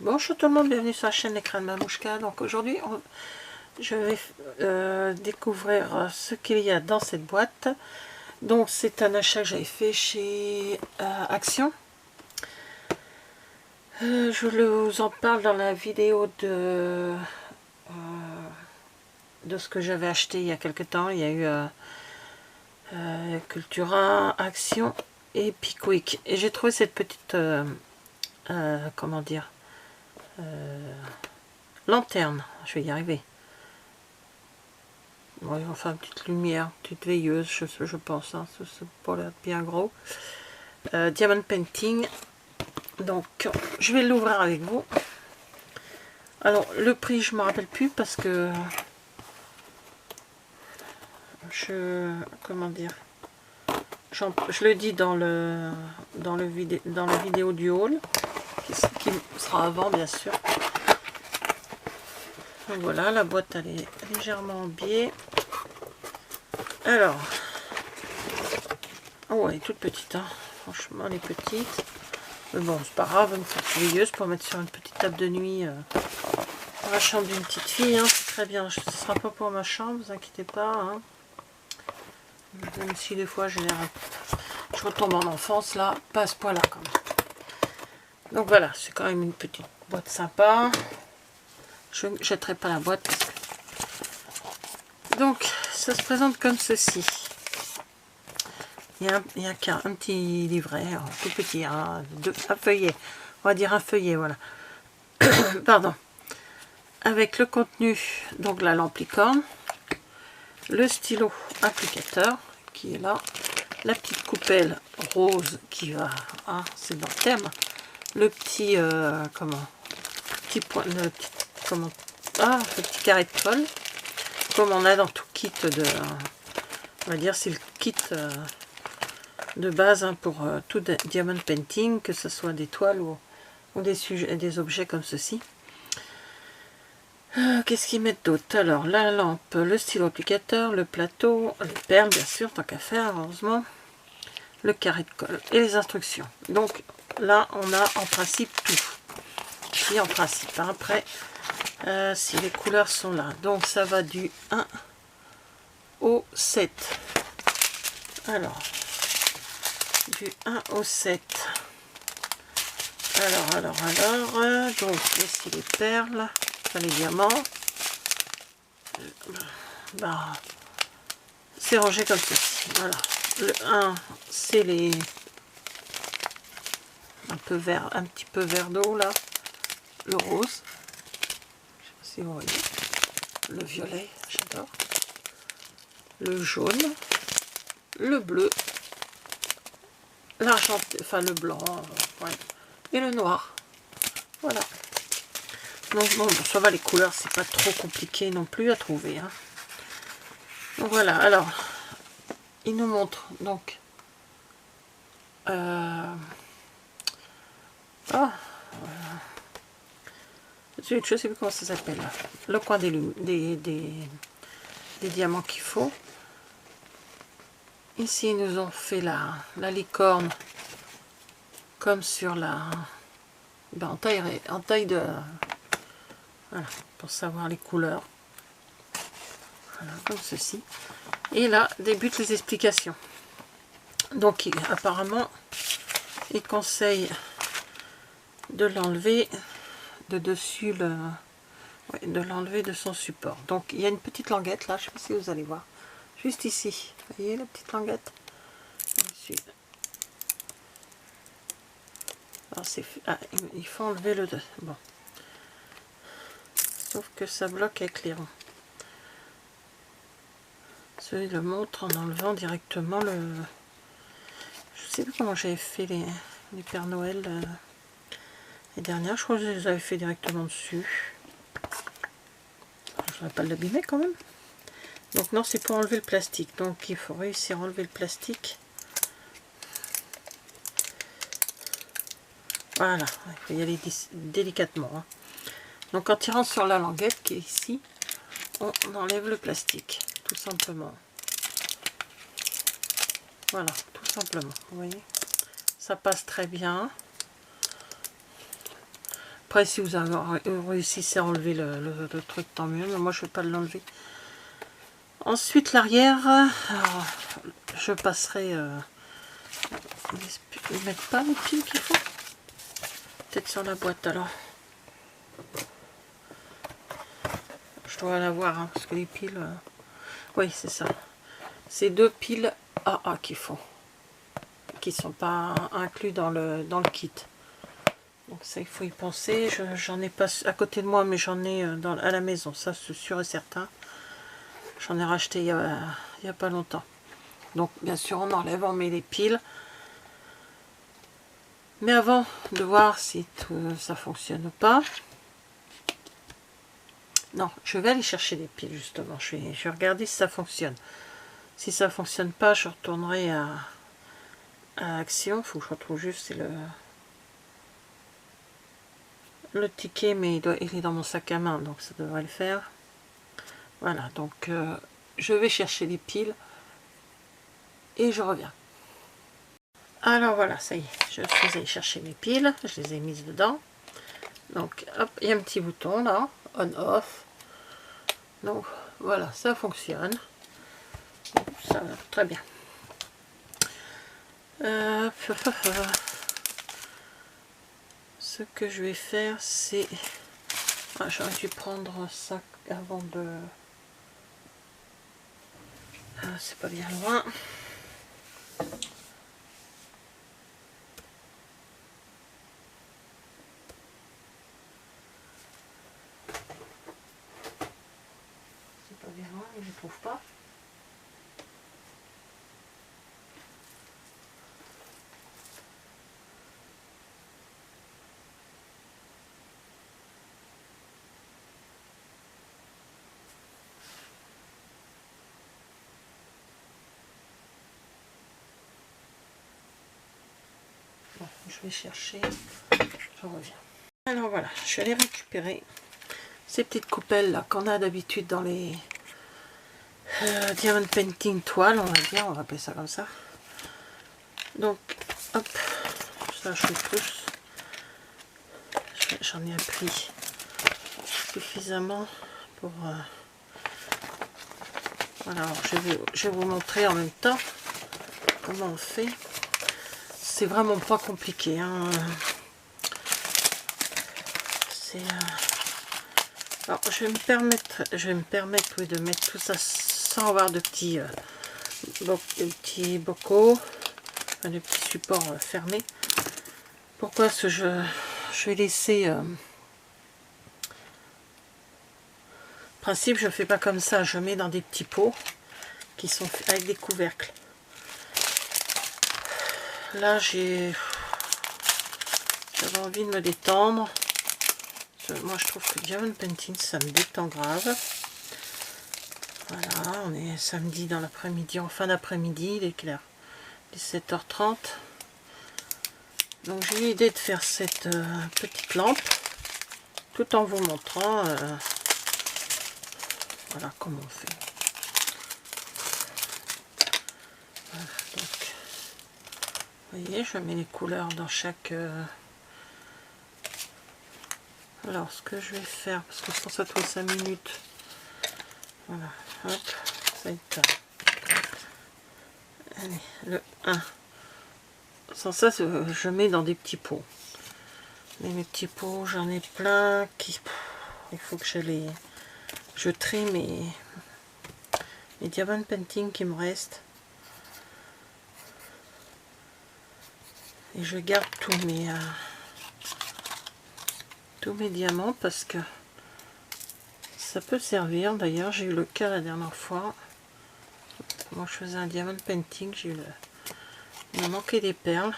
Bonjour tout le monde, bienvenue sur la chaîne L'écran de Mamouchka. Donc aujourd'hui, je vais découvrir ce qu'il y a dans cette boîte. Donc c'est un achat que j'avais fait chez Action. Je vous en parle dans la vidéo de ce que j'avais acheté il y a quelque temps. Il y a eu Cultura, Action et Pickwick. Et j'ai trouvé cette petite, comment dire, lanterne. Je vais y arriver. Ouais, enfin, petite lumière, petite veilleuse, je pense, hein, c'est pas l'air bien gros. Diamond Painting. Donc, je vais l'ouvrir avec vous. Alors, le prix, je ne me rappelle plus parce que comment dire, je le dis dans la vidéo du haul, qui sera avant, bien sûr. Donc voilà, la boîte, elle est légèrement en biais. Alors, oh, elle est toute petite, hein. Franchement, elle est petite. Mais bon, c'est pas grave, une petite veilleuse pour mettre sur une petite table de nuit dans la chambre d'une petite fille, hein, c'est très bien. Ce ne sera pas pour ma chambre, vous inquiétez pas. Hein. Même si des fois je retombe en enfance, là, pas à ce point-là quand même. Donc voilà, c'est quand même une petite boîte sympa. Je ne jetterai pas la boîte. Donc, ça se présente comme ceci. Il y a un petit livret, tout petit, un feuillet. On va dire un feuillet, voilà. Pardon. Avec le contenu, donc la lampe licorne, le stylo applicateur qui est là, la petite coupelle rose qui va, ah, c'est dans le thème, le petit, petit point, le petit carré de colle, comme on a dans tout kit de, on va dire c'est le kit de base, hein, pour tout diamond painting, que ce soit des toiles ou des objets comme ceci. Qu'est-ce qu'ils mettent d'autre? Alors, la lampe, le stylo applicateur, le plateau, les perles, bien sûr, tant qu'à faire, heureusement, le carré de colle et les instructions. Donc, là, on a en principe tout. Si, en principe. Hein. Après, si les couleurs sont là. Donc, ça va du 1 au 7. Alors, du 1 au 7. Alors, donc, ici les perles. Les diamants, bah, c'est rangé comme ceci. Voilà. Le 1, c'est les un petit peu vert d'eau là. Le rose, je sais pas si vous voyez. Le violet, j'adore. Le jaune, le bleu, l'argenté, enfin le blanc, ouais, et le noir. Voilà. Donc bon, ça va, les couleurs, c'est pas trop compliqué non plus à trouver. Hein. Donc voilà, alors, il nous montre donc je ne sais plus comment ça s'appelle. Le coin des diamants qu'il faut. Ici, ils nous ont fait la licorne comme sur la... Ben, en taille de... Voilà, pour savoir les couleurs. Voilà, comme ceci. Et là, débutent les explications. Donc, apparemment, il conseille de l'enlever de dessus le... Ouais, de l'enlever de son support. Donc, il y a une petite languette là, je ne sais pas si vous allez voir. Juste ici. Vous voyez la petite languette? Alors, il faut enlever le... Bon. Sauf que ça bloque avec les ronds. Celui le montre en enlevant directement le... Je sais plus comment j'avais fait les Pères Noël les dernières. Je crois que je les avais fait directement dessus. Je ne voudrais pas l'abîmer quand même. Donc non, c'est pour enlever le plastique. Donc il faut réussir à enlever le plastique. Voilà, il faut y aller délicatement. Hein. Donc quand il rentre sur la languette qui est ici, on enlève le plastique, tout simplement. Voilà, tout simplement. Vous voyez, ça passe très bien. Après, si vous avez réussi à enlever le truc, tant mieux, mais moi je ne vais pas l'enlever. Ensuite, l'arrière, je passerai... ils ne mettent pas les piles qu'il faut. Peut-être sur la boîte alors. Je dois l'avoir, hein, parce que les piles... Oui, c'est ça. C'est 2 piles AA qu'il faut. Qui ne sont pas inclus dans le kit. Donc ça, il faut y penser. J'en ai pas à côté de moi, mais j'en ai à la maison. Ça, c'est sûr et certain. J'en ai racheté il y a pas longtemps. Donc, bien sûr, on enlève, on met les piles. Mais avant de voir si ça fonctionne ou pas, non, je vais aller chercher les piles, justement. Je vais regarder si ça fonctionne. Si ça fonctionne pas, je retournerai à Action. Il faut que je retrouve juste, c'est le ticket, mais il est dans mon sac à main, donc ça devrait le faire. Voilà, donc je vais chercher les piles et je reviens. Alors voilà, ça y est, je suis allée chercher mes piles, je les ai mises dedans. Donc hop, il y a un petit bouton là, on-off. Donc voilà, ça fonctionne. Ça va très bien. Ce que je vais faire, c'est... Ah, j'aurais dû prendre ça avant de... Ah, c'est pas bien loin. C'est pas bien loin, mais je ne trouve pas. Bon, je vais chercher, je reviens. Alors voilà, je suis allée récupérer ces petites coupelles là qu'on a d'habitude dans les diamond painting toile, on va dire, on va appeler ça comme ça. Donc, hop, ça je touche. J'en ai appris suffisamment pour... voilà, alors je vais vous montrer en même temps comment on fait. C'est vraiment pas compliqué, hein. C'est... Alors, je vais me permettre oui, de mettre tout ça sans avoir de petits, bocaux, enfin, de petits supports fermés. Pourquoi? Parce que je vais laisser... principe, je fais pas comme ça, je mets dans des petits pots qui sont avec des couvercles. Là, j'avais envie de me détendre. Moi, je trouve que diamond painting, ça me détend grave. Voilà, on est samedi dans l'après-midi, en fin d'après-midi, il est clair, 17h30. Donc, j'ai eu l'idée de faire cette petite lampe, tout en vous montrant, voilà comment on fait. Voilà, donc, vous voyez, je mets les couleurs dans chaque... Alors, ce que je vais faire, parce que je pense à toi 5 minutes. Voilà, hop, ça y est. Allez, le 1. Sans ça, je mets dans des petits pots. Mais mes petits pots, j'en ai plein qui... Il faut que je trie mes diamond painting qui me restent. Et je garde tous mes diamants parce que ça peut servir. D'ailleurs, j'ai eu le cas la dernière fois. Moi, je faisais un diamond painting. Il me manquait des perles,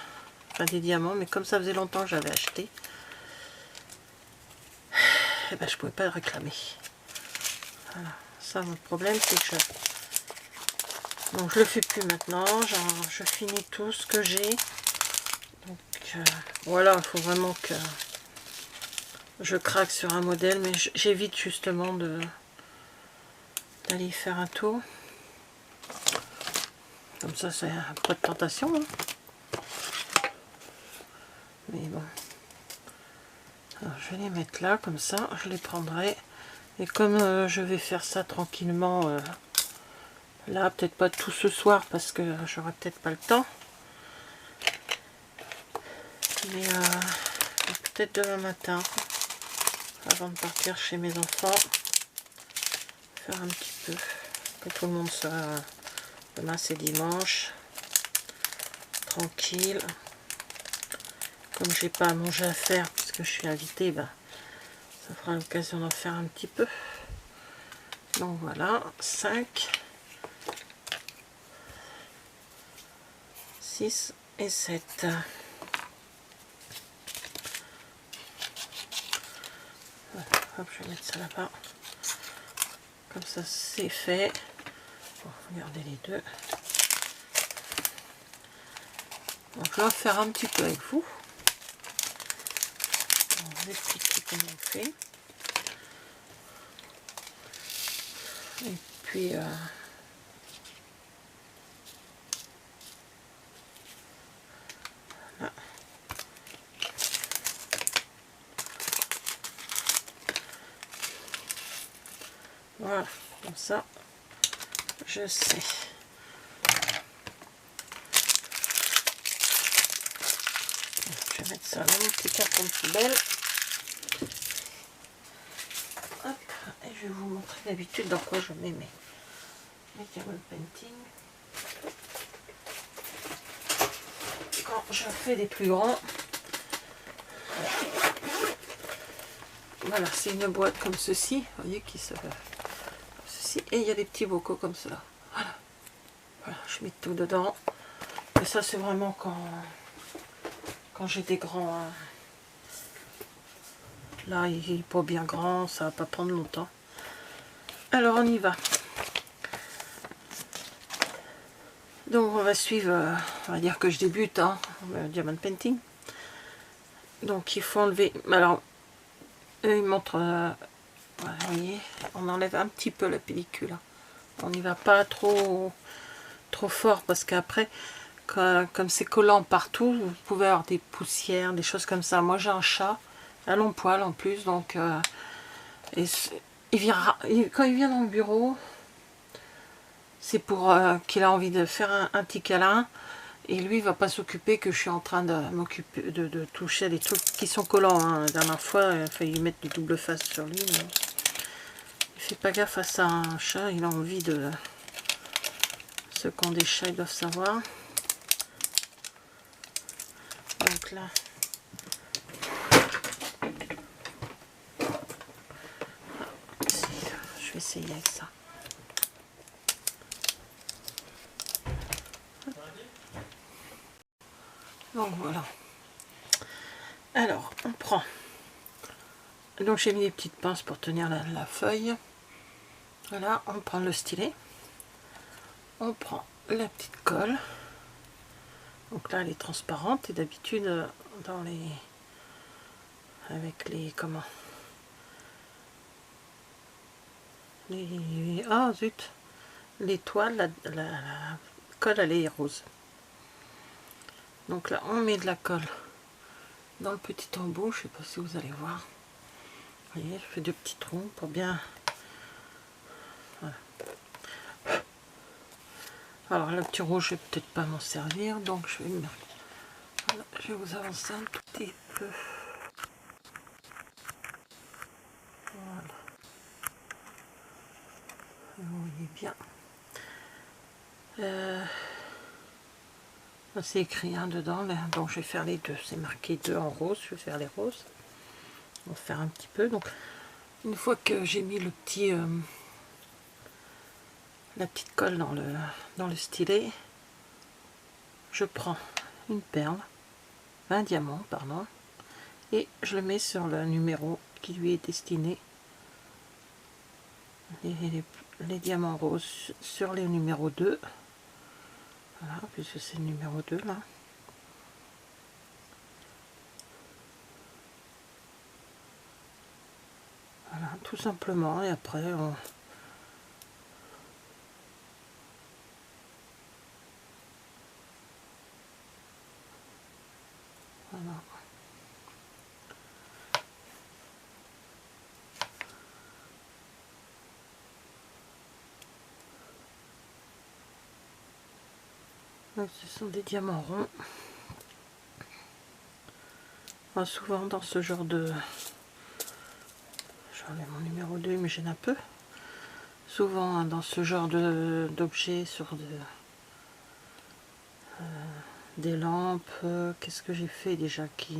enfin des diamants, mais comme ça faisait longtemps que j'avais acheté, et ben, je pouvais pas le réclamer. Voilà. Ça, mon problème, c'est que donc je le fais plus maintenant. Je finis tout ce que j'ai. Donc voilà, il faut vraiment que je craque sur un modèle, mais j'évite justement d'aller faire un tour. Comme ça, c'est pas de tentation. Hein. Mais bon. Alors, je vais les mettre là, comme ça, je les prendrai. Et comme je vais faire ça tranquillement, là, peut-être pas tout ce soir, parce que j'aurai peut-être pas le temps. Mais peut-être demain matin, avant de partir chez mes enfants, faire un petit peu, que tout le monde soit... Demain c'est dimanche, tranquille. Comme j'ai pas à manger à faire, parce que je suis invitée, ben, ça fera l'occasion d'en faire un petit peu. Donc voilà, 5, 6 et 7. Voilà, hop, je vais mettre ça là-bas. Comme ça, c'est fait. Bon, regardez les deux. Donc, je vais en faire un petit peu avec vous. On va vous expliquer comment on fait. Et puis... voilà. Voilà, comme ça, je sais. Je vais mettre ça dans mon petit carton de poubelle. Hop, et je vais vous montrer d'habitude dans quoi je mets mes diamond painting. Quand je fais des plus grands, voilà, c'est une boîte comme ceci, vous voyez, qui se... Ceci, et il y a des petits bocaux comme cela. Voilà, voilà, je mets tout dedans. Et ça, c'est vraiment quand j'ai des grands... Là, il est pas bien grand, ça va pas prendre longtemps. Alors, on y va. Donc, on va suivre, on va dire que je débute, hein, le diamond painting. Donc, il faut enlever... Alors, eux, ils montrent... voilà, vous voyez, on enlève un petit peu la pellicule. On n'y va pas trop fort, parce qu'après, comme c'est collant partout, vous pouvez avoir des poussières, des choses comme ça. Moi, j'ai un chat, un long poil en plus, donc... et quand il vient dans le bureau, c'est pour qu'il a envie de faire un petit câlin. Et lui, il va pas s'occuper que je suis en train de m'occuper de toucher des trucs qui sont collants. Hein. La dernière fois, il a failli mettre du double face sur lui. Mais il fait pas gaffe à ça. Un chat, il a envie de... Ceux qui ont des chats, ils doivent savoir. Donc là... Je vais essayer avec ça. Donc voilà. Alors, on prend. Donc j'ai mis des petites pinces pour tenir la feuille. Voilà, on prend le stylet. On prend la petite colle. Donc là, elle est transparente. Et d'habitude, dans les... Avec les... Comment les... Ah, zut. Les toiles, la colle, elle est rose. Donc là, on met de la colle dans le petit embout. Je ne sais pas si vous allez voir. Vous voyez, je fais deux petits trous pour bien... Voilà. Alors, le petit rouge, je vais peut-être pas m'en servir. Donc, je vais... Voilà, je vais vous avancer un tout petit peu. Voilà. Vous voyez bien. C'est écrit hein, dedans, là. Donc je vais faire les deux. C'est marqué 2 en rose, je vais faire les roses. On va faire un petit peu. Donc une fois que j'ai mis le petit la petite colle dans le stylet, je prends une perle, un diamant, pardon, et je le mets sur le numéro qui lui est destiné. Les diamants roses sur les numéros 2. Voilà, puisque c'est le numéro 2 là. Voilà, tout simplement, et après on... Voilà. Donc, ce sont des diamants ronds. Enfin, souvent dans ce genre de... J'enlève mon numéro 2, mais j'en ai un peu. Souvent hein, dans ce genre d'objets, sur des lampes. Qu'est-ce que j'ai fait déjà qui...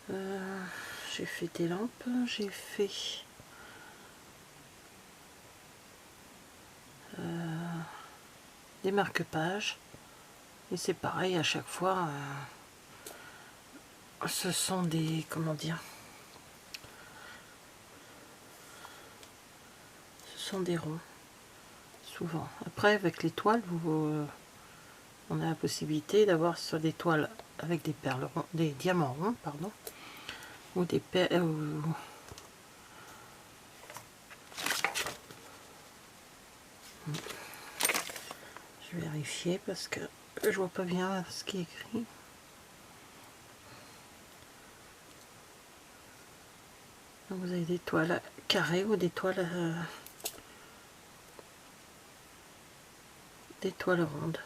j'ai fait des lampes, j'ai fait... des marque-pages. Et c'est pareil à chaque fois. Ce sont des... comment dire? Ce sont des ronds. Souvent. Après, avec les toiles, on a la possibilité d'avoir sur des toiles avec des perles rondes, des diamants ronds, pardon, ou des perles. Je vais vérifier parce que je vois pas bien ce qui est écrit. Donc vous avez des toiles carrées ou des toiles rondes.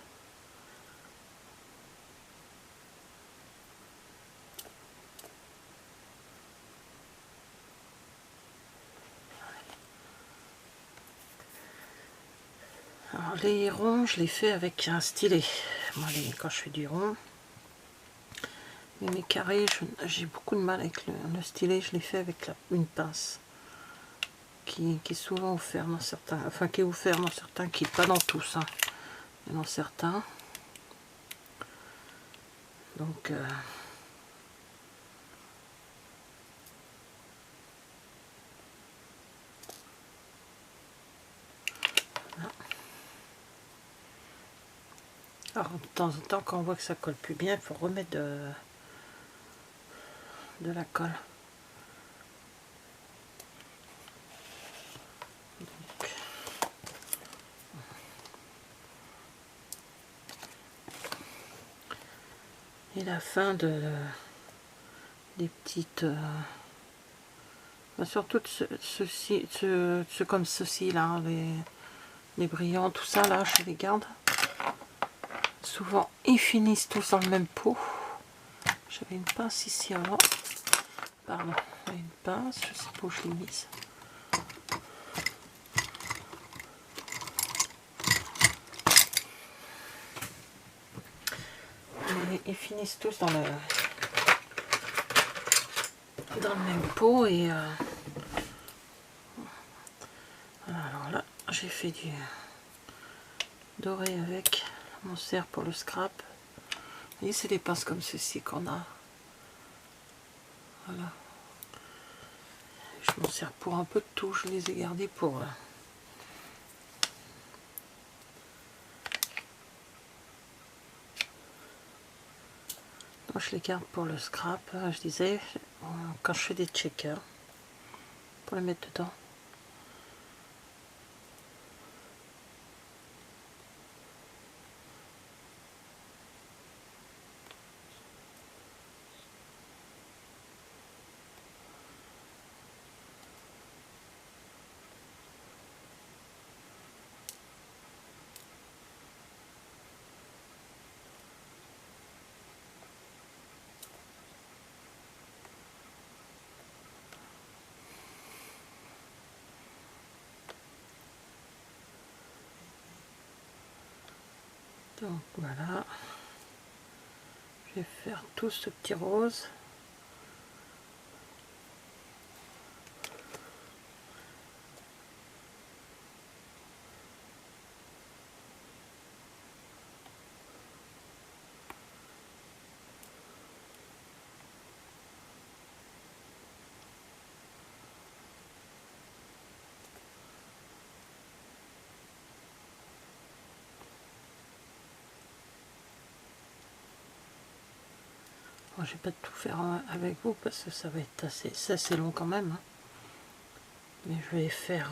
Alors les ronds, je les fais avec un stylet. Moi, quand je fais du rond, mais mes carrés, j'ai beaucoup de mal avec le stylet. Je les fais avec une pince qui est souvent offert dans certains, enfin qui est offert dans certains, qui n'est pas dans tous, hein, mais dans certains. Donc alors de temps en temps, quand on voit que ça colle plus bien, il faut remettre de la colle. Donc, et la fin des petites... surtout ceux comme ceci là, les brillants, tout ça là, je les garde. Souvent, ils finissent tous dans le même pot. J'avais une pince ici avant. Pardon, une pince, je sais pas où je l'ai mise. Mais ils finissent tous dans le même pot et alors là, j'ai fait du doré avec mon serre pour le scrap. Vous voyez, c'est des pinces comme ceci qu'on a. Voilà. Je m'en sers pour un peu de tout. Je les ai gardés pour... Moi, je les garde pour le scrap. Je disais, quand je fais des checkers, pour les mettre dedans. Donc voilà, je vais faire tout ce petit rose. Bon, je vais pas tout faire avec vous parce que ça va être assez long quand même, hein. Mais je vais faire...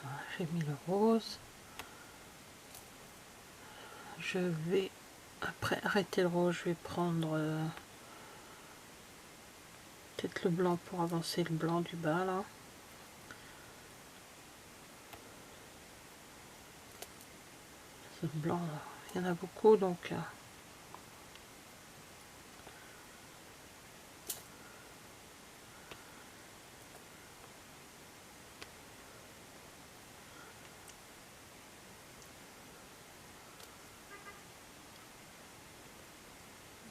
voilà, j'ai mis le rose. Je vais, après arrêter le rose, je vais prendre peut-être le blanc pour avancer le blanc du bas là. Le blanc, il y en a beaucoup, donc...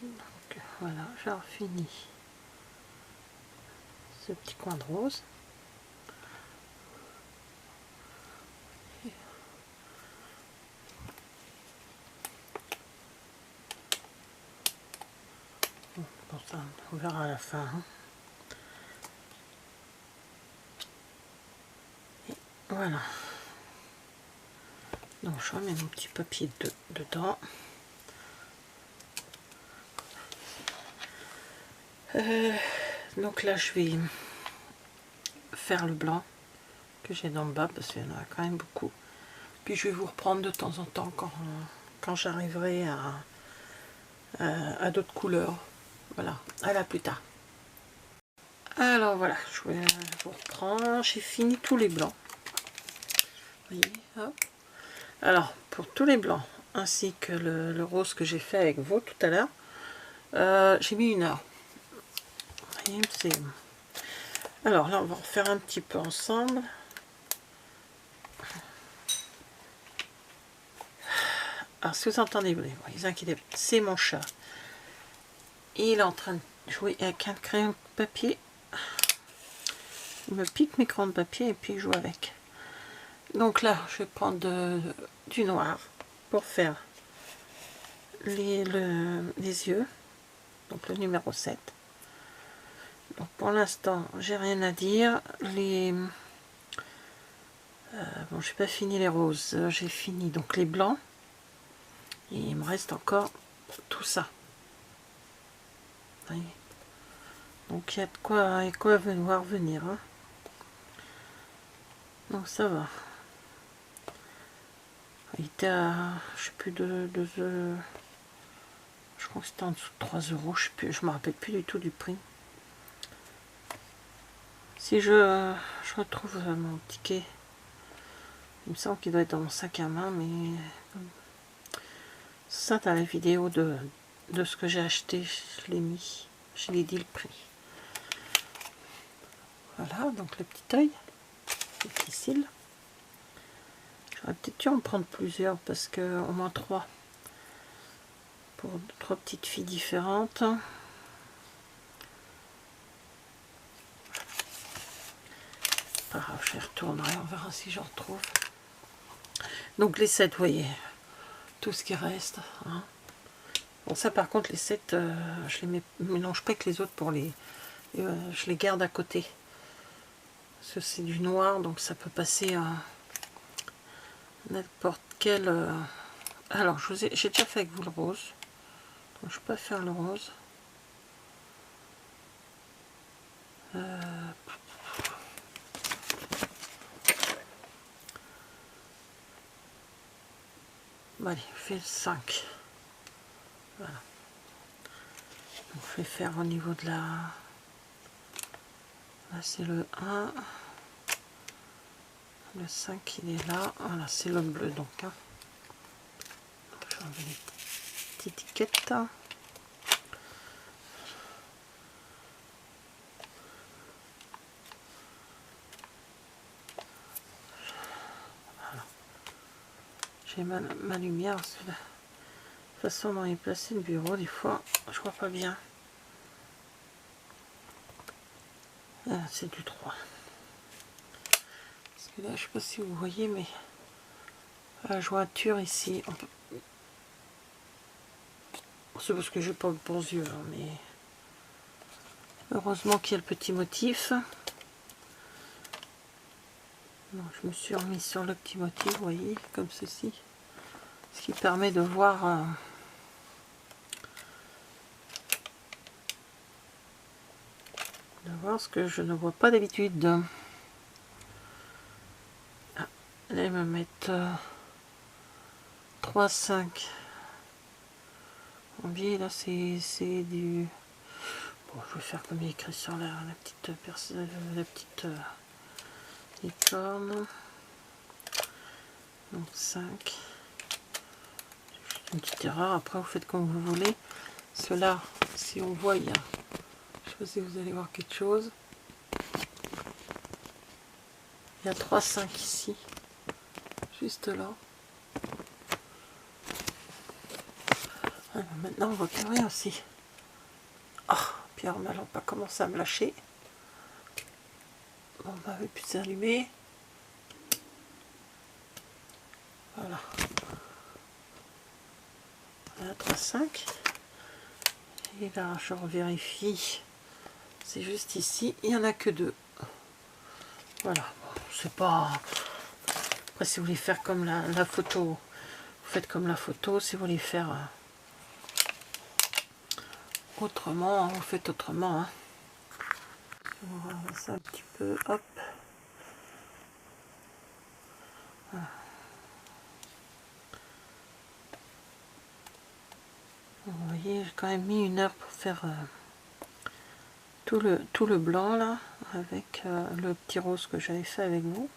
donc voilà, j'ai fini ce petit coin de rose. Bon, ça, on verra à la fin. Hein. Et voilà. Donc je remets mon petit papier dedans. Donc là je vais faire le blanc que j'ai dans le bas parce qu'il y en a quand même beaucoup. Puis je vais vous reprendre de temps en temps quand j'arriverai à d'autres couleurs. Voilà, à la plus tard. Alors voilà, je vais vous reprendre. J'ai fini tous les blancs. Vous voyez, hop. Alors pour tous les blancs, ainsi que le rose que j'ai fait avec vous tout à l'heure, j'ai mis 1 heure. Vous voyez, alors là, on va refaire un petit peu ensemble. Alors, si vous entendez, vous inquiétez pas, c'est mon chat. Il est en train de jouer avec un crayon de papier. Il me pique mes crayons de papier et puis il joue avec. Donc là, je vais prendre du noir pour faire les yeux. Donc le numéro 7. Donc pour l'instant, j'ai rien à dire. Bon, j'ai pas fini les roses. J'ai fini donc les blancs. Et il me reste encore tout ça. Vous voyez. Donc il y a de quoi voir venir. Hein. Donc ça va. Il était à, je sais plus je crois que c'était en dessous de 3 €, je me rappelle plus du tout du prix. Si je retrouve mon ticket, il me semble qu'il doit être dans mon sac à main, mais ça dans la vidéo de ce que j'ai acheté, je l'ai mis, je l'ai dit le prix. Voilà, donc le petit œil, le petit cils. J'aurais peut-être dû en prendre plusieurs parce que au moins 3 pour 3 petites filles différentes. Pas grave, je les retournerai, on verra si j'en retrouve. Donc les 7, vous voyez, tout ce qui reste. Hein. Bon, ça par contre, les 7, je les mélange pas avec les autres pour je les garde à côté. Parce que c'est du noir, donc ça peut passer à n'importe quel... Alors, j'ai déjà fait avec vous le rose. Donc, je peux pas faire le rose. Bon, allez, je fais le 5. Voilà. Donc, je vais faire au niveau de la... Là, c'est le 1. Le 5, il est là. Voilà, c'est le bleu, donc. Hein. Donc je vais enlever les petites étiquettes. Voilà. J'ai ma lumière. De la façon dont il est placé le bureau, des fois, je vois pas bien. Ah, c'est du 3. Parce que là, je sais pas si vous voyez, mais la jointure ici, c'est parce que j'ai pas de bons yeux, hein, mais heureusement qu'il y a le petit motif. Donc, je me suis remis sur le petit motif, vous voyez, comme ceci, ce qui permet de voir ce que je ne vois pas d'habitude. Ah, là, ils me mettent 3, 5. En biais, là, c'est du... Bon, je vais faire comme il est écrit sur la petite licorne. Donc 5. une petite erreur. Après, vous faites comme vous voulez. Cela, si on voit, il y a, je sais pas si vous allez voir quelque chose. Il y a 3,5 ici, juste là. Alors maintenant, on voit plus rien aussi. Oh, Pierre, ma lampe a commencé à me lâcher. On m'avait pu s'allumer. Voilà. Voilà, 3,5. Et là, je revérifie. C'est juste ici. Il n'y en a que 2. Voilà. Bon, c'est pas... Après, si vous voulez faire comme la photo, vous faites comme la photo. Si vous voulez faire autrement, vous faites autrement. Hein. On va voir ça un petit peu. Hop. Voilà. Vous voyez, j'ai quand même mis 1 heure pour faire tout le blanc là, avec le petit rose que j'avais fait avec vous.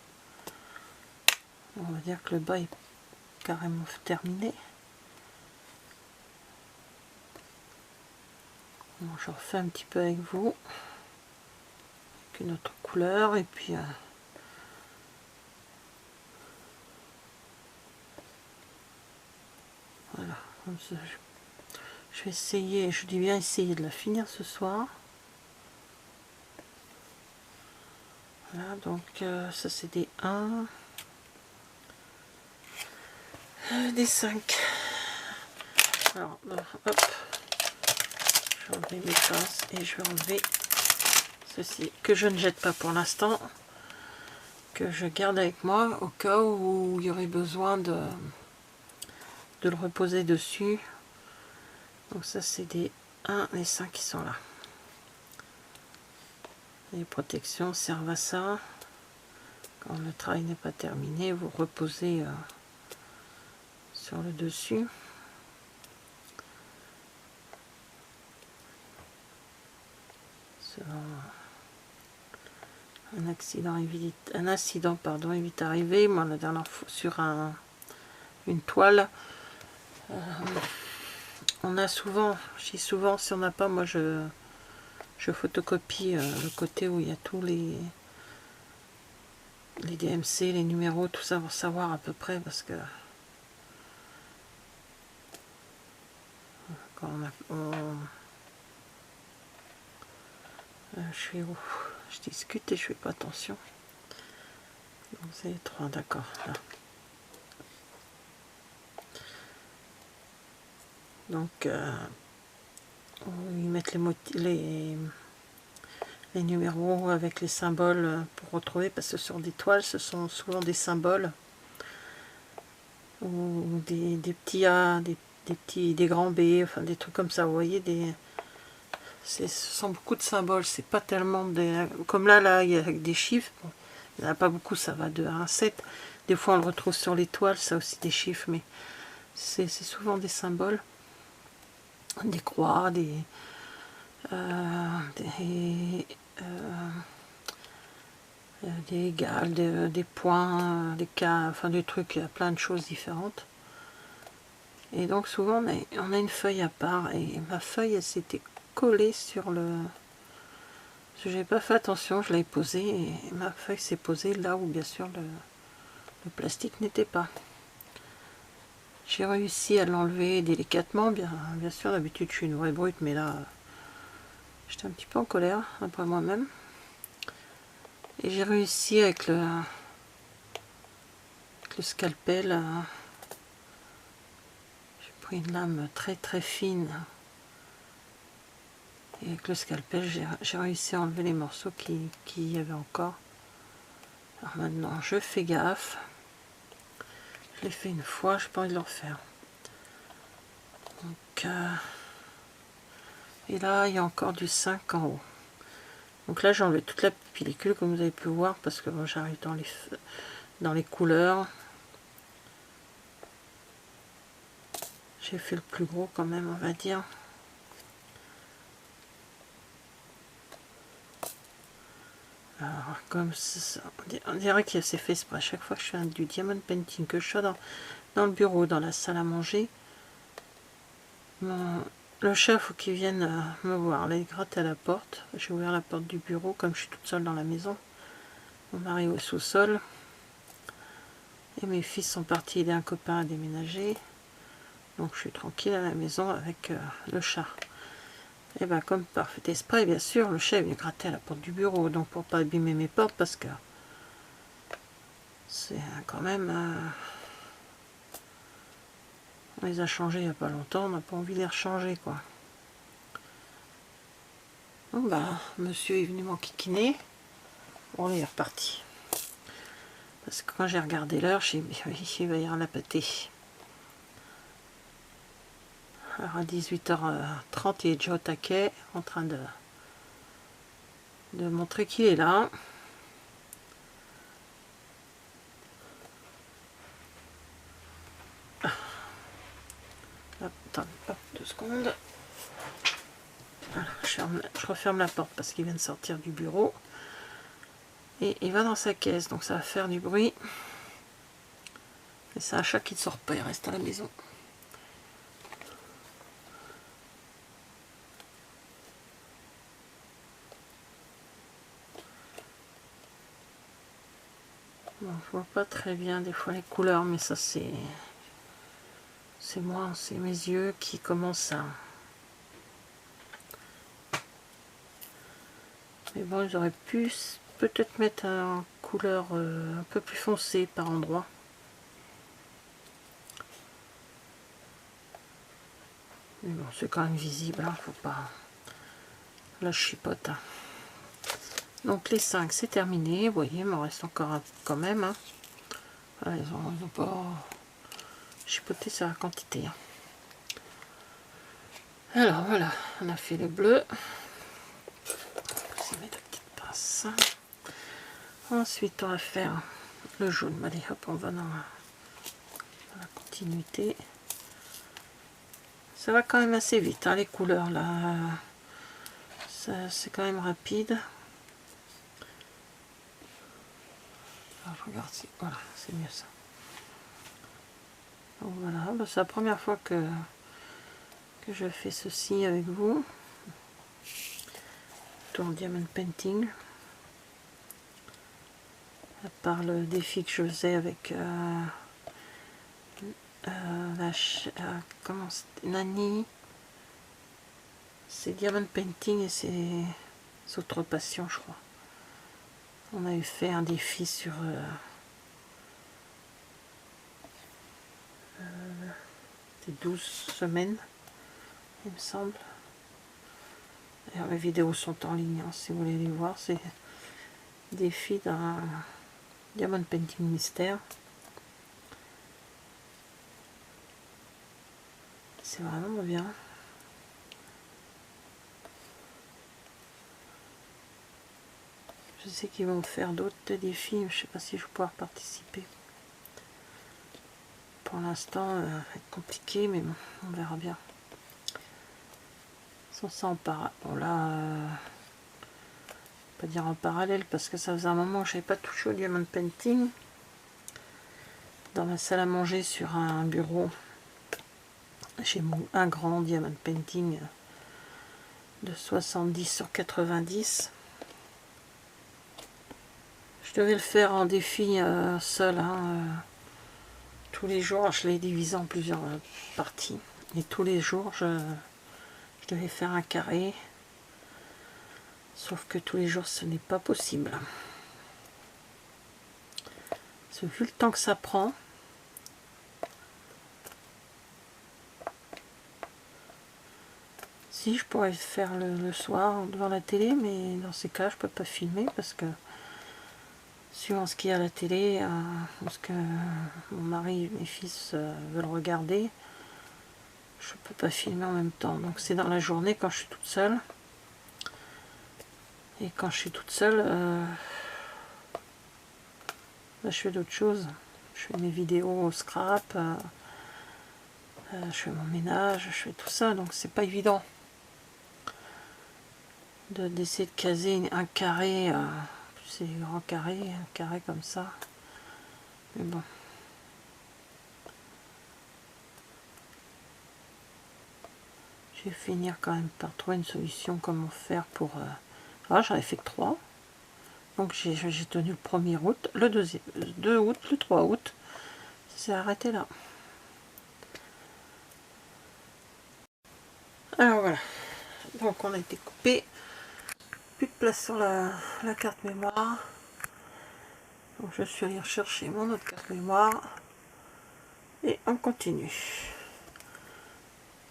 On va dire que le bas est carrément terminé. Bon, je refais un petit peu avec vous, avec une autre couleur, et puis voilà, comme ça, je vais essayer, je dis bien essayer de la finir ce soir. Voilà, donc ça c'est des 1, des 5. Alors, hop, je vais enlever mes pinces et je vais enlever ceci, que je ne jette pas pour l'instant, que je garde avec moi au cas où il y aurait besoin de le reposer dessus. Donc ça c'est des 1 et 5 qui sont là. Les protections servent à ça. Quand le travail n'est pas terminé, vous reposez sur le dessus. Selon un incident est vite arrivé. Moi la dernière fois sur une toile, on a souvent, je dis souvent, si on n'a pas, moi je photocopie le côté où il y a tous les DMC, les numéros, tout ça pour savoir à peu près, parce que quand je suis où je discute et je fais pas attention. Donc c'est les 3, d'accord. Donc ils mettent les numéros avec les symboles pour retrouver, parce que sur des toiles ce sont souvent des symboles ou des petits A, des grands B, enfin des trucs comme ça, vous voyez, ce sont beaucoup de symboles, c'est pas tellement des... Comme là il y a des chiffres, bon, il n'y en a pas beaucoup, ça va de 1 à 7. Des fois on le retrouve sur les toiles, ça aussi des chiffres, mais c'est souvent des symboles, des croix, des égales, des points, des cas, enfin des trucs, il y a plein de choses différentes. Et donc souvent on a une feuille à part, et ma feuille elle s'était collée sur le... J'ai pas fait attention, je l'avais posée, et ma feuille s'est posée là où bien sûr le plastique n'était pas. J'ai réussi à l'enlever délicatement, bien sûr, d'habitude je suis une vraie brute, mais là j'étais un petit peu en colère après moi-même. Et j'ai réussi avec le scalpel, j'ai pris une lame très très fine, et avec le scalpel j'ai réussi à enlever les morceaux qui y avait encore. Alors maintenant je fais gaffe, je l'ai fait une fois, je n'ai pas envie de le refaire. Donc, et là il y a encore du 5 en haut. Donc là j'ai enlevé toute la pellicule comme vous avez pu voir, parce que bon, j'arrive dans les couleurs. J'ai fait le plus gros quand même, on va dire. Alors comme ça, on dirait qu'il s'est fait exprès. À chaque fois que je fais du diamond painting, que je suis dans le bureau, dans la salle à manger, Le chat, faut qu'il vienne me voir. Là, il gratte à la porte. J'ai ouvert la porte du bureau, comme je suis toute seule dans la maison. Mon mari est au sous-sol. Et mes fils sont partis aider un copain à déménager. Donc je suis tranquille à la maison avec le chat. Et bien comme par fait exprès, bien sûr, le chat est venu gratter à la porte du bureau. Donc pour pas abîmer mes portes, parce que c'est quand même... on les a changés il n'y a pas longtemps, on n'a pas envie de les rechanger, quoi. Bon bah, monsieur est venu m'enquiquiner. Bon, il est reparti. Parce que quand j'ai regardé l'heure, j'ai dit, il va y avoir la pâtée. Alors à 18h30, il est déjà au taquet, en train de montrer qu'il est là. Hop, attends, hop, 2 secondes. Voilà, je referme la porte parce qu'il vient de sortir du bureau. Et il va dans sa caisse, donc ça va faire du bruit. Et c'est un chat qui ne sort pas, il reste à la maison. Bon, je vois pas très bien des fois les couleurs, mais ça c'est moi, c'est mes yeux qui commencent à... Mais bon, ils auraient pu peut-être mettre une couleur un peu plus foncée par endroit. Mais bon, c'est quand même visible, hein, faut pas... Là, je chipote. Hein. Donc les 5, c'est terminé. Vous voyez, il m'en reste encore un quand même. Hein. Voilà, ils ont pas chipoté sur la quantité. Hein. Alors voilà, on a fait le bleu. Je vais mettre la petite pince. Ensuite, on va faire le jaune. Allez, hop, on va dans la continuité. Ça va quand même assez vite, hein, les couleurs là. C'est quand même rapide. Alors, je regarde si... Voilà, c'est mieux ça. Donc voilà, ben, c'est la première fois que je fais ceci avec vous. Tour Diamond Painting. À part le défi que je faisais avec comment Nani, c'est Diamond Painting et c'est autres passions, je crois. On avait fait un défi sur des 12 semaines, il me semble. D'ailleurs, les vidéos sont en ligne, hein, si vous voulez les voir. C'est défi d'un Diamond Painting mystère. C'est vraiment bien. Je sais qu'ils vont faire d'autres défis, mais je ne sais pas si je vais pouvoir participer. Pour l'instant, ça va être compliqué, mais bon, on verra bien. Sans ça en parallèle. Bon là, pas dire en parallèle, parce que ça faisait un moment que je n'avais pas touché au Diamond Painting. Dans ma salle à manger, sur un bureau, j'ai un grand Diamond Painting de 70 sur 90. Je devais le faire en défi seul. Hein, tous les jours, je l'ai divisé en plusieurs parties. Et tous les jours, je devais faire un carré. Sauf que tous les jours, ce n'est pas possible. Parce que vu le temps que ça prend, si je pourrais le faire le soir devant la télé, mais dans ces cas, je peux pas filmer parce que suivant ce qu'il y a à la télé, parce que mon mari et mes fils veulent regarder, je peux pas filmer en même temps. Donc c'est dans la journée quand je suis toute seule. Et quand je suis toute seule, je fais d'autres choses. Je fais mes vidéos au scrap, je fais mon ménage, je fais tout ça, donc c'est pas évident d'essayer de caser un carré, c'est grand carré, un carré comme ça. Mais bon. je vais finir quand même par trouver une solution comment faire pour... Ah, j'en ai fait que 3. Donc j'ai tenu le 1er août, le 2 août, le 3 août. Ça s'est arrêté là. Alors voilà. Donc on a été coupé. Plus de place sur la carte mémoire. Donc je suis allée rechercher mon autre carte mémoire. Et on continue.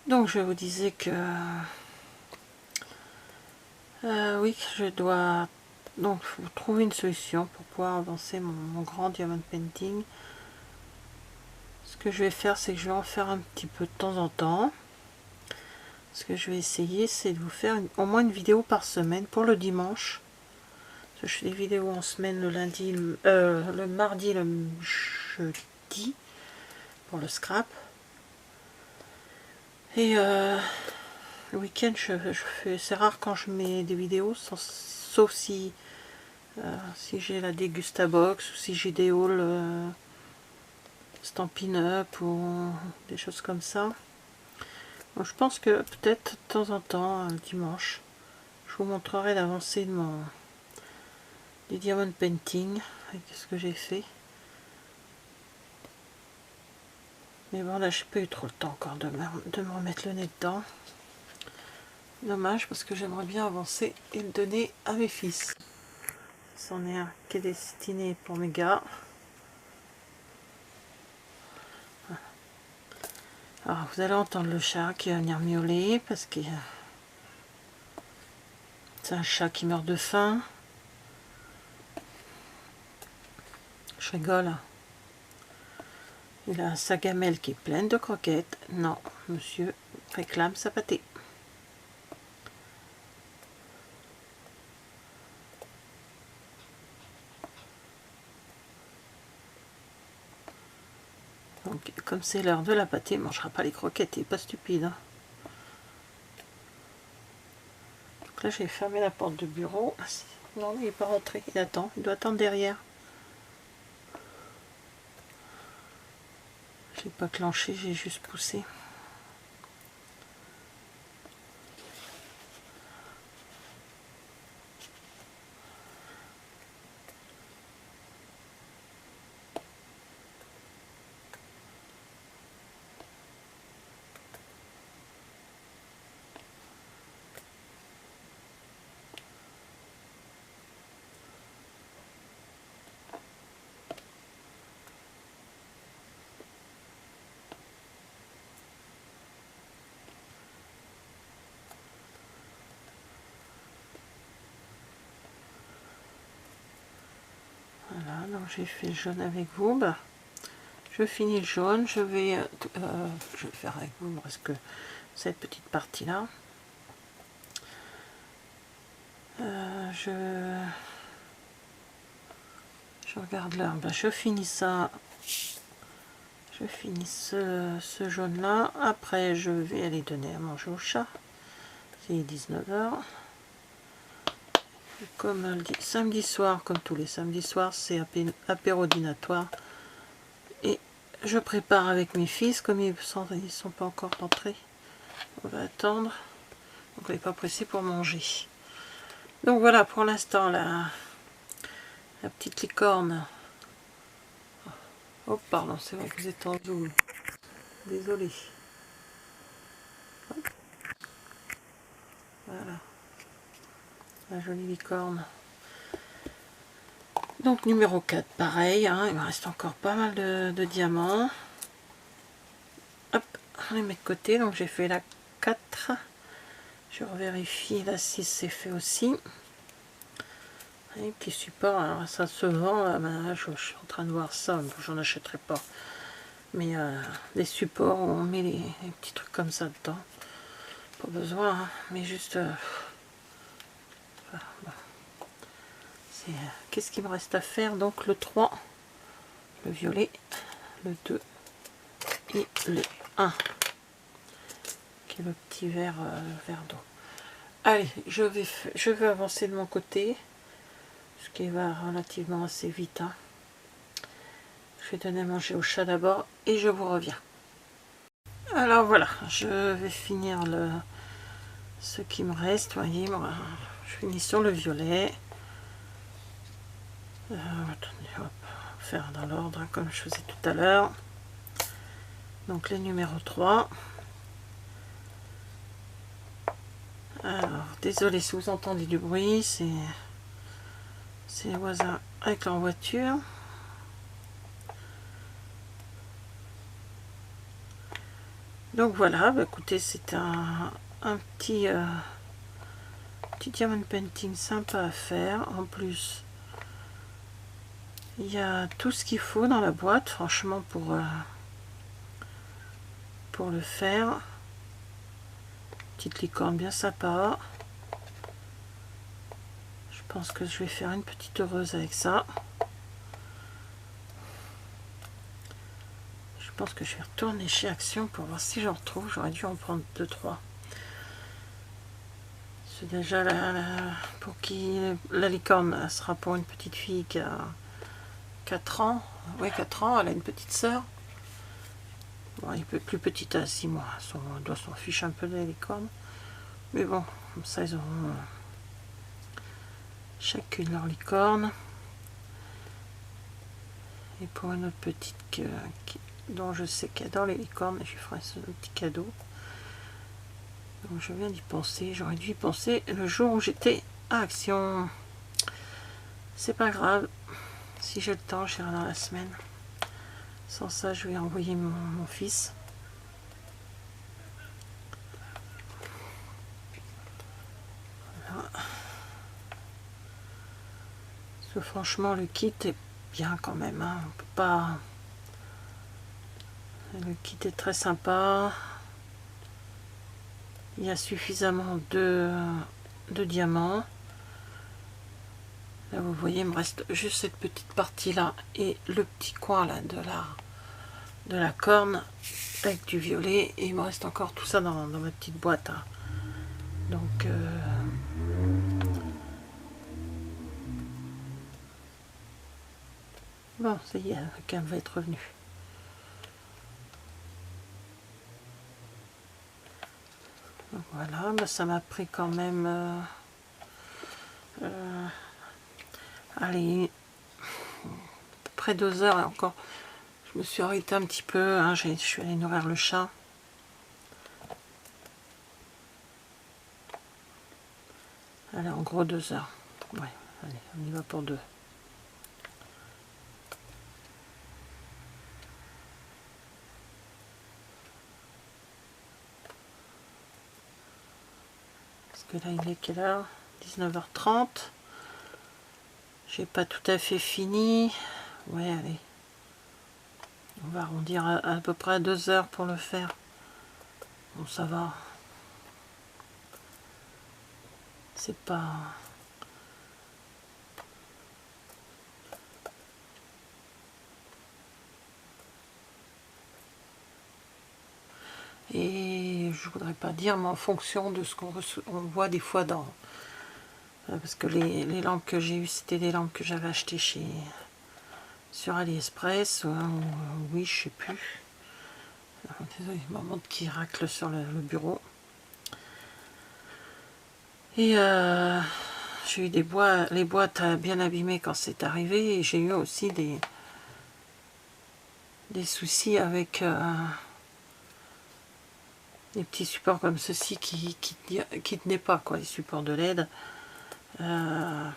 Donc je vous disais que... oui, je dois donc trouver une solution pour pouvoir avancer mon grand diamond painting. Ce que je vais faire, c'est que je vais en faire un petit peu de temps en temps. Ce que je vais essayer, c'est de vous faire au moins une vidéo par semaine pour le dimanche. Parce que je fais des vidéos en semaine le lundi, le mardi, le jeudi pour le scrap. Et le week-end, c'est rare quand je mets des vidéos, sauf si j'ai la Degustabox ou si j'ai des hauls Stampin' Up ou des choses comme ça. Donc, je pense que peut-être de temps en temps, dimanche, je vous montrerai l'avancée de du diamond painting avec ce que j'ai fait. Mais bon, là, j'ai pas eu trop le temps encore de me remettre le nez dedans. Dommage, parce que j'aimerais bien avancer et le donner à mes fils. C'en est un qui est destiné pour mes gars. Alors, vous allez entendre le chat qui va venir miauler, parce que c'est un chat qui meurt de faim. Je rigole. Il a sa gamelle qui est pleine de croquettes. Non, monsieur réclame sa pâtée. Donc, comme c'est l'heure de la pâtée, il ne mangera pas les croquettes, il n'est pas stupide. Hein. Donc là, j'ai fermé la porte de bureau. Non, il n'est pas rentré, il attend, il doit attendre derrière. J'ai pas clenché, j'ai juste poussé. Voilà, donc j'ai fait le jaune avec vous. Bah, je finis le jaune, je vais faire avec vous parce que cette petite partie là. Je regarde l'heure, bah, je finis ça. Je finis ce jaune là. Après, je vais aller donner à manger au chat. C'est 19 h. Comme samedi soir, comme tous les samedis soirs, c'est apéro dînatoire. Et je prépare avec mes fils, comme ils sont pas encore rentrés. On va attendre. Donc on n'est pas pressé pour manger. Donc voilà pour l'instant la petite licorne. Oh pardon, c'est vrai que vous êtes en zoom. Désolé. Voilà. La jolie licorne. Donc numéro 4, pareil, hein, il me reste encore pas mal de diamants. Hop, on les met de côté, donc j'ai fait la 4. Je revérifie, la 6 c'est fait aussi. Un petit support, alors ça se vend, là, ben, je suis en train de voir ça, j'en achèterai pas. Mais des supports où on met les petits trucs comme ça dedans. Pas besoin, hein, mais juste... voilà, bon. Qu'est-ce qu'il me reste à faire? Donc le 3, le violet, le 2 et le 1, qui est le petit vert d'eau. Allez, je vais avancer de mon côté, ce qui va relativement assez vite. Hein. Je vais donner à manger au chat d'abord et je vous reviens. Alors voilà, je vais finir ce qui me reste, voyez, moi, je finis sur le violet. Attendez, hop, faire dans l'ordre hein, comme je faisais tout à l'heure. Donc les numéros 3. Alors, désolé si vous entendez du bruit, c'est les voisins avec leur voiture. Donc voilà, bah écoutez, c'est un petit diamond painting sympa à faire. En plus, il y a tout ce qu'il faut dans la boîte, franchement, pour le faire. Petite licorne bien sympa. Je pense que je vais faire une petite heureuse avec ça. Je pense que je vais retourner chez Action pour voir si j'en retrouve. J'aurais dû en prendre 2-3. C'est déjà pour qui la licorne, elle sera pour une petite fille qui a 4 ans. Oui, 4 ans, elle a une petite sœur. Bon, elle est plus petite à 6 mois. On doit s'en fiche un peu des licornes. Mais bon, comme ça, ils auront chacune leur licorne. Et pour une autre petite dont je sais qu'elle adore les licornes, je lui ferai ce petit cadeau. Donc je viens d'y penser, j'aurais dû y penser le jour où j'étais à Action. C'est pas grave, si j'ai le temps, j'irai dans la semaine. Sans ça, je vais envoyer mon fils. Voilà. Parce que franchement, le kit est bien quand même. Hein. On peut pas. Le kit est très sympa. Il y a suffisamment de diamants. Là, vous voyez, il me reste juste cette petite partie là et le petit coin là de la corne avec du violet. Et il me reste encore tout ça dans ma petite boîte. Hein. Donc, bon, ça y est, le calme va être revenu. Donc, voilà, bah, ça m'a pris quand même... allez, près 2 heures et encore. Je me suis arrêtée un petit peu, hein, je suis allée nourrir le chat. Allez, en gros 2 heures. Ouais, allez, on y va pour 2. Parce que là, il est quelle heure? 19h30. J'ai pas tout à fait fini. Ouais, allez. On va arrondir à peu près à 2 heures pour le faire. Bon, ça va. C'est pas... Et je voudrais pas dire, mais en fonction de ce qu'on voit des fois dans... Parce que les lampes que j'ai eues, c'était des lampes que j'avais achetées sur AliExpress, ou oui, je sais plus. Désolé, ma montre qui racle sur le bureau. Et j'ai eu les boîtes bien abîmées quand c'est arrivé, et j'ai eu aussi des soucis avec des petits supports comme ceci qui tenaient pas, quoi, les supports de LED. Il a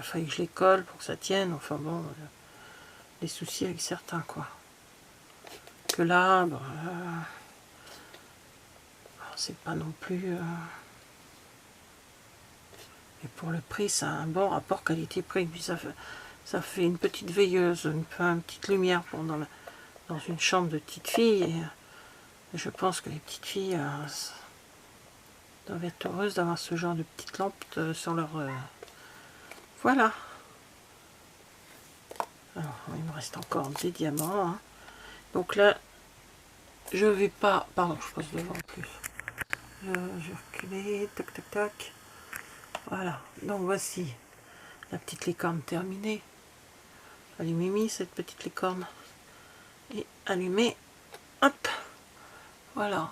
fallu que je les colle pour que ça tienne. Enfin bon, des soucis avec certains, quoi. Que là, bon, c'est pas non plus... Et pour le prix, ça a un bon rapport qualité-prix. Puis ça fait une petite veilleuse, une petite lumière dans une chambre de petite fille. Et je pense que les petites filles doivent être heureuses d'avoir ce genre de petites lampes sur leur... Voilà. Alors, il me reste encore des diamants. Hein. Donc là, je vais pas... Pardon, je passe devant en plus. Je vais reculer. Tac, tac, tac. Voilà. Donc voici la petite licorne terminée. Allumez cette petite licorne. Et allumez. Hop. Voilà.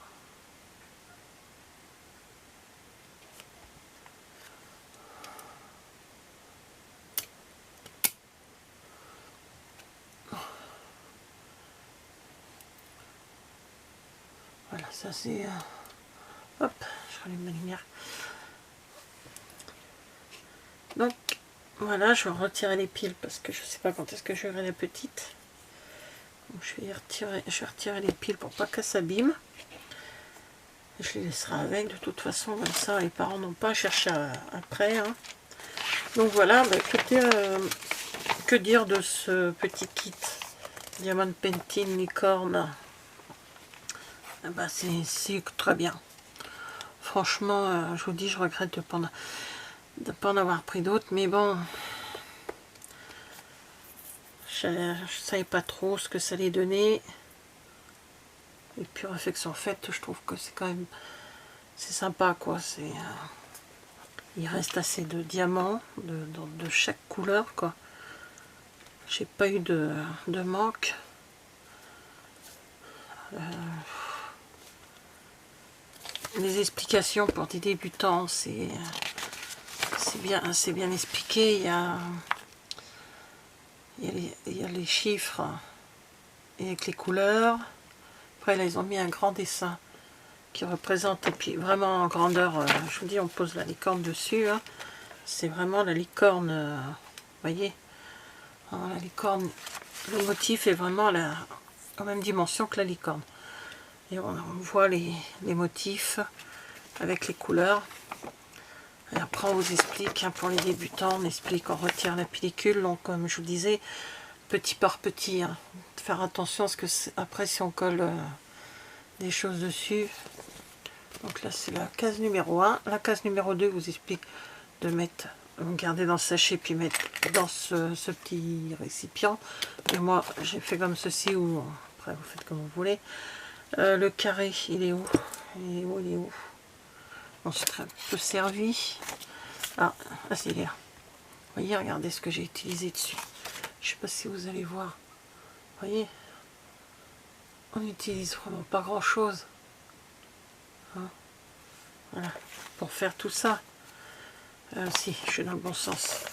Voilà, ça c'est... hop, je rallume ma lumière. Donc, voilà, je vais retirer les piles parce que je ne sais pas quand est-ce que je verrai la petite. Donc, je vais retirer les piles pour pas qu'elles s'abîment. Je les laisserai avec, de toute façon, comme ça, les parents n'ont pas à chercher après. Hein. Donc voilà, bah, écoutez, que dire de ce petit kit Diamond Painting Licorne? Bah, c'est très bien. Franchement, je vous dis, je regrette de ne pas en avoir pris d'autres, mais bon, je ne savais pas trop ce que ça allait donner. Et puis réflexion faite, je trouve que c'est quand même, c'est sympa quoi. Il reste assez de diamants de chaque couleur quoi. J'ai pas eu de manque. Les explications pour des débutants, c'est bien expliqué. Il y a les chiffres et avec les couleurs. Après là, ils ont mis un grand dessin qui représente, et puis vraiment en grandeur, je vous dis, on pose la licorne dessus. Hein. C'est vraiment la licorne, vous voyez, hein, la licorne, le motif est vraiment la même dimension que la licorne. Et on voit les motifs avec les couleurs. Et après on vous explique, hein, pour les débutants, on explique, on retire la pellicule, donc comme je vous disais, petit par petit, hein, faire attention parce que après si on colle des choses dessus. Donc là c'est la case numéro 1. La case numéro 2 vous explique de mettre, vous gardez dans le sachet puis mettre dans ce petit récipient. Et moi j'ai fait comme ceci, ou après vous faites comme vous voulez. Le carré il est où? Il est où? Il est où? On se serait un peu servi. Ah, c'est là. Vous voyez, regardez ce que j'ai utilisé dessus. Je sais pas si vous allez voir. Vous voyez, on n'utilise vraiment pas grand chose. Hein, voilà, pour faire tout ça. Si, je suis dans le bon sens.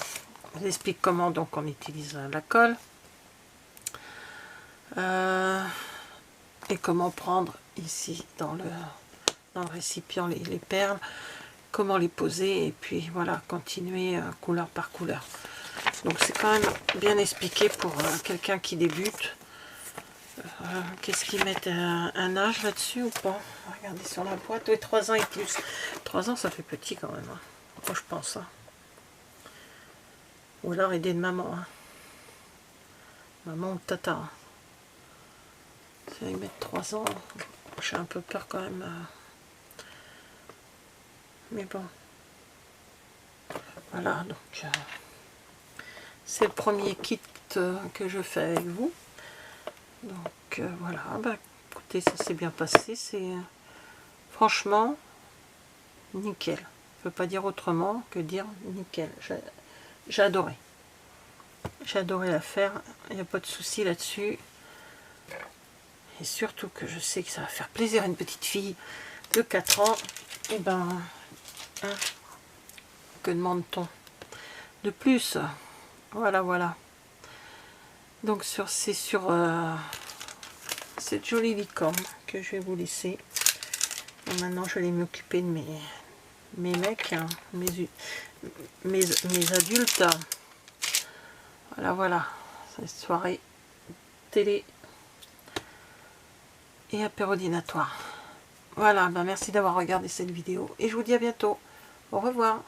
Je vous explique comment donc on utilise la colle. Et comment prendre ici dans le récipient les perles, comment les poser, et puis voilà, continuer couleur par couleur. Donc c'est quand même bien expliqué pour quelqu'un qui débute. Qu'est-ce qu'ils mettent, un âge là-dessus ou pas? Regardez sur la boîte, oui, 3 ans et plus. 3 ans ça fait petit quand même, hein. Moi je pense. Hein. Ou alors aider de maman. Hein. Maman ou tata. Hein. Si ils mettent 3 ans, j'ai un peu peur quand même. Mais bon. Voilà, donc c'est le premier kit que je fais avec vous. Donc voilà, bah, écoutez, ça s'est bien passé. C'est franchement nickel. Je ne peux pas dire autrement que dire nickel. J'ai adoré. J'ai adoré la faire. Il n'y a pas de souci là-dessus. Et surtout que je sais que ça va faire plaisir à une petite fille de 4 ans. Et ben, hein, que demande-t-on de plus? Voilà, voilà. Donc c'est sur cette jolie licorne que je vais vous laisser. Et maintenant je vais m'occuper de mes mecs, hein, mes adultes. Voilà, voilà. C'est soirée télé et apérodinatoire. Voilà, ben merci d'avoir regardé cette vidéo et je vous dis à bientôt. Au revoir.